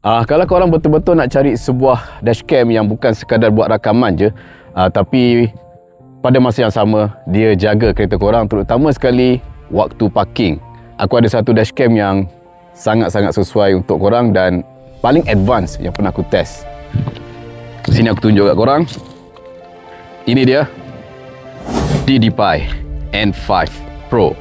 Kalau korang betul-betul nak cari sebuah dashcam yang bukan sekadar buat rakaman je, tapi pada masa yang sama dia jaga kereta korang, terutama sekali waktu parking. Aku ada satu dashcam yang sangat-sangat sesuai untuk korang dan paling advance yang pernah aku test. Sini aku tunjuk kat korang. Ini dia DDPi N5 Pro.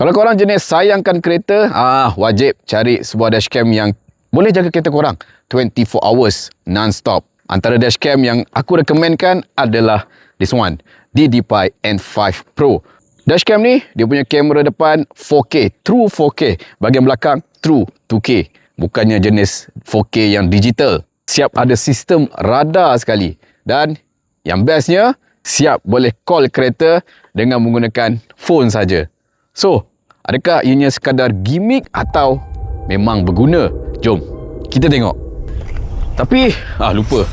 Kalau korang jenis sayangkan kereta, wajib cari sebuah dashcam yang boleh jaga kereta korang 24 hours non-stop. Antara dashcam yang aku rekomenkan adalah this one, DDPi N5 Pro. Dashcam ni, dia punya kamera depan 4K, true 4K. Bahagian belakang, true 2K. Bukannya jenis 4K yang digital. Siap ada sistem radar sekali. Dan yang bestnya, siap boleh call kereta dengan menggunakan phone saja. So, adakah ianya sekadar gimmick atau memang berguna? Jom, kita tengok. Tapi, lupa.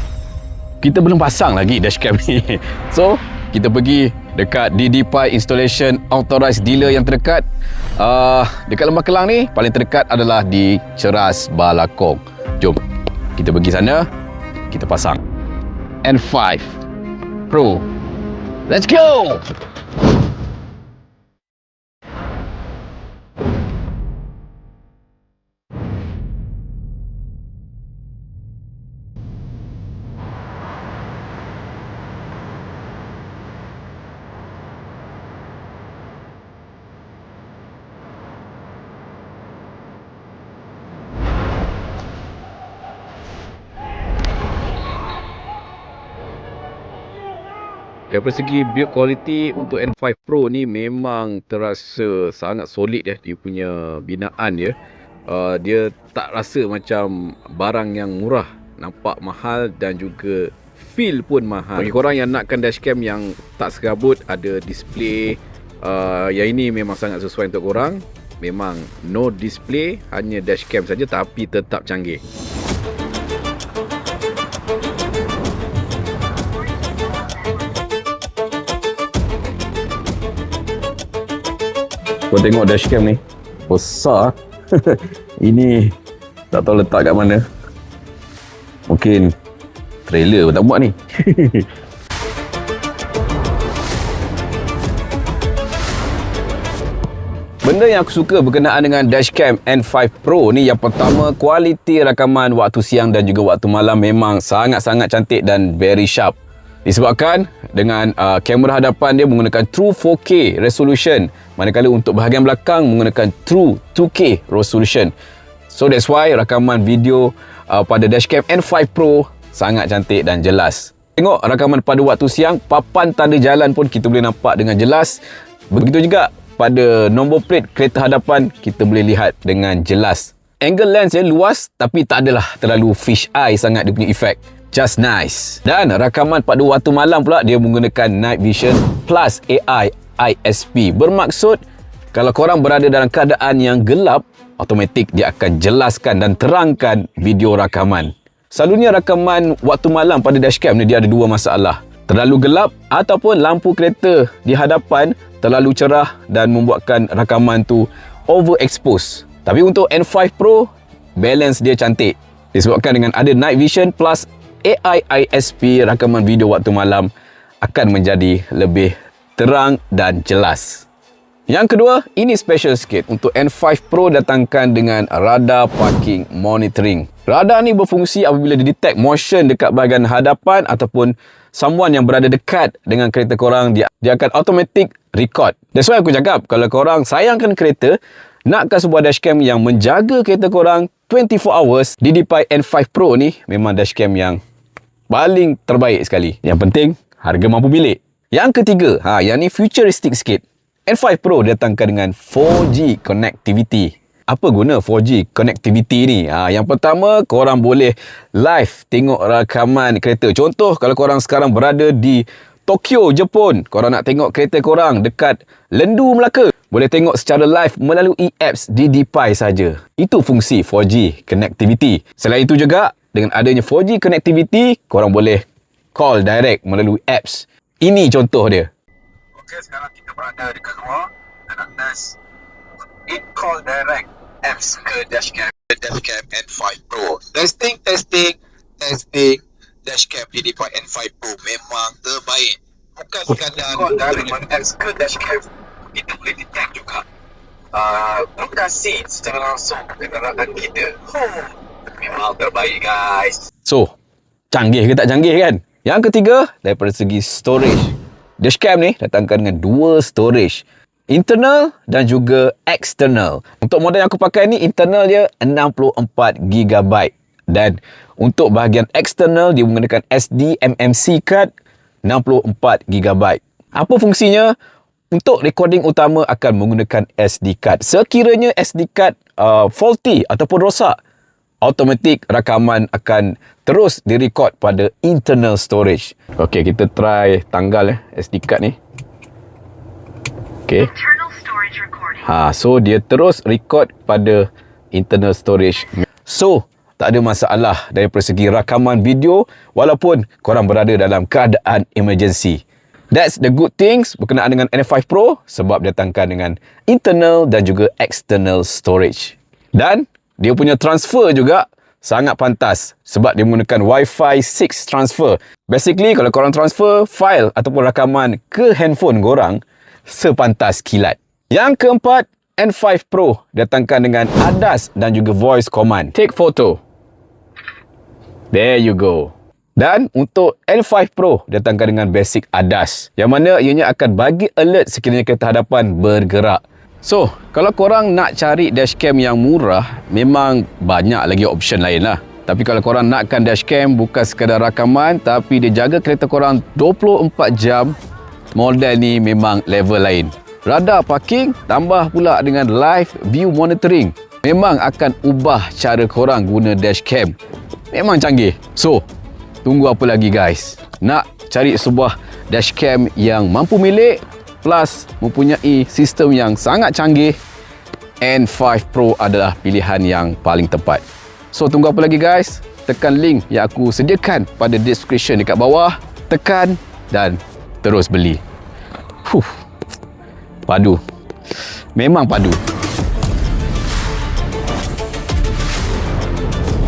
Kita belum pasang lagi dashcam ni. So, kita pergi dekat DDPi Installation Authorized Dealer yang terdekat. Dekat Lembah Kelang ni, paling terdekat adalah di Ceras Balakong. Jom, kita pergi sana. Kita pasang N5 Pro. Let's go! Dari segi build quality untuk N5 Pro ni memang terasa sangat solid ya, dia punya binaan dia. Dia tak rasa macam barang yang murah, nampak mahal dan juga feel pun mahal. Bagi korang yang nakkan dashcam yang tak serabut, ada display, yang ini memang sangat sesuai untuk korang. Memang no display, hanya dashcam saja tapi tetap canggih. Kau tengok dashcam ni, besar. Ini tak tahu letak kat mana. Mungkin trailer pun tak buat ni. Benda yang aku suka berkenaan dengan dashcam N5 Pro ni, yang pertama, kualiti rakaman waktu siang dan juga waktu malam memang sangat-sangat cantik dan very sharp. Disebabkan dengan kamera hadapan dia menggunakan true 4K resolution, manakala untuk bahagian belakang menggunakan true 2K resolution. So that's why rakaman video pada dashcam N5 Pro sangat cantik dan jelas. Tengok rakaman pada waktu siang, papan tanda jalan pun kita boleh nampak dengan jelas. Begitu juga pada nombor plate kereta hadapan, kita boleh lihat dengan jelas. Angle lens dia luas tapi tak adalah terlalu fish eye sangat dia punya efek. Just nice. Dan rakaman pada waktu malam pula dia menggunakan Night Vision plus AI ISP. Bermaksud kalau korang berada dalam keadaan yang gelap, automatik dia akan jelaskan dan terangkan video rakaman. Selalunya rakaman waktu malam pada dashcam ni dia ada dua masalah. Terlalu gelap ataupun lampu kereta di hadapan terlalu cerah dan membuatkan rakaman tu overexpose. Tapi untuk N5 Pro, balance dia cantik. Disebabkan dengan ada Night Vision plus AI ISP, rakaman video waktu malam akan menjadi lebih terang dan jelas. Yang kedua, ini special sikit. Untuk N5 Pro datangkan dengan radar parking monitoring. Radar ni berfungsi apabila dia detect motion dekat bahagian hadapan ataupun someone yang berada dekat dengan kereta korang, dia akan automatic record. That's why aku cakap, kalau korang sayangkan kereta, nakkan sebuah dashcam yang menjaga kereta korang 24 hours, DDPi N5 Pro ni memang dashcam yang paling terbaik sekali. Yang penting, harga mampu milik. Yang ketiga, yang ni futuristic sikit. N5 Pro datangkan dengan 4G connectivity. Apa guna 4G connectivity ni? Yang pertama, korang boleh live tengok rakaman kereta. Contoh, kalau korang sekarang berada di Tokyo, Jepun, korang nak tengok kereta korang dekat Lendu, Melaka, boleh tengok secara live melalui apps DDPi saja. Itu fungsi 4G connectivity. Selain itu juga, dengan adanya 4G connectivity, korang boleh call direct melalui apps. Ini contoh dia. Okey, sekarang kita berada dekat luar dan atas. It call direct apps ke dashcam N5 Pro. Testing dashcam Unipoint N5 Pro memang terbaik. Bukan sekadar call direct apps ke dashcam, kita boleh detect juga lokasi secara langsung kenderaan kita. Memang terbaik guys. So, canggih ke tak canggih kan? Yang ketiga, daripada segi storage. Dashcam ni datangkan dengan dua storage. Internal dan juga external. Untuk model yang aku pakai ni, internal dia 64GB. Dan untuk bahagian external, dia menggunakan SD MMC card 64GB. Apa fungsinya? Untuk recording utama akan menggunakan SD card. Sekiranya SD card faulty ataupun rosak, automatik rakaman akan terus direkod pada internal storage. Okey, kita try tanggal SD card ni. Okey. So dia terus record pada internal storage. So, tak ada masalah daripada segi rakaman video walaupun korang berada dalam keadaan emergency. That's the good things berkenaan dengan N5 Pro sebab datangkan dengan internal dan juga external storage. Dan dia punya transfer juga sangat pantas sebab dia menggunakan Wi-Fi 6 transfer. Basically, kalau korang transfer file ataupun rakaman ke handphone korang, sepantas kilat. Yang keempat, N5 Pro datangkan dengan ADAS dan juga voice command. Take photo. There you go. Dan untuk N5 Pro datangkan dengan basic ADAS, yang mana ianya akan bagi alert sekiranya kereta hadapan bergerak. So, kalau korang nak cari dashcam yang murah, memang banyak lagi option lain lah. Tapi kalau korang nakkan dashcam bukan sekadar rakaman, tapi dia jaga kereta korang 24 jam, model ni memang level lain. Radar parking tambah pula dengan live view monitoring. Memang akan ubah cara korang guna dashcam. Memang canggih. So, tunggu apa lagi guys? Nak cari sebuah dashcam yang mampu milik plus mempunyai sistem yang sangat canggih, N5 Pro adalah pilihan yang paling tepat. So, tunggu apa lagi guys? Tekan link yang aku sediakan pada description dekat bawah. Tekan dan terus beli. Padu. Memang padu.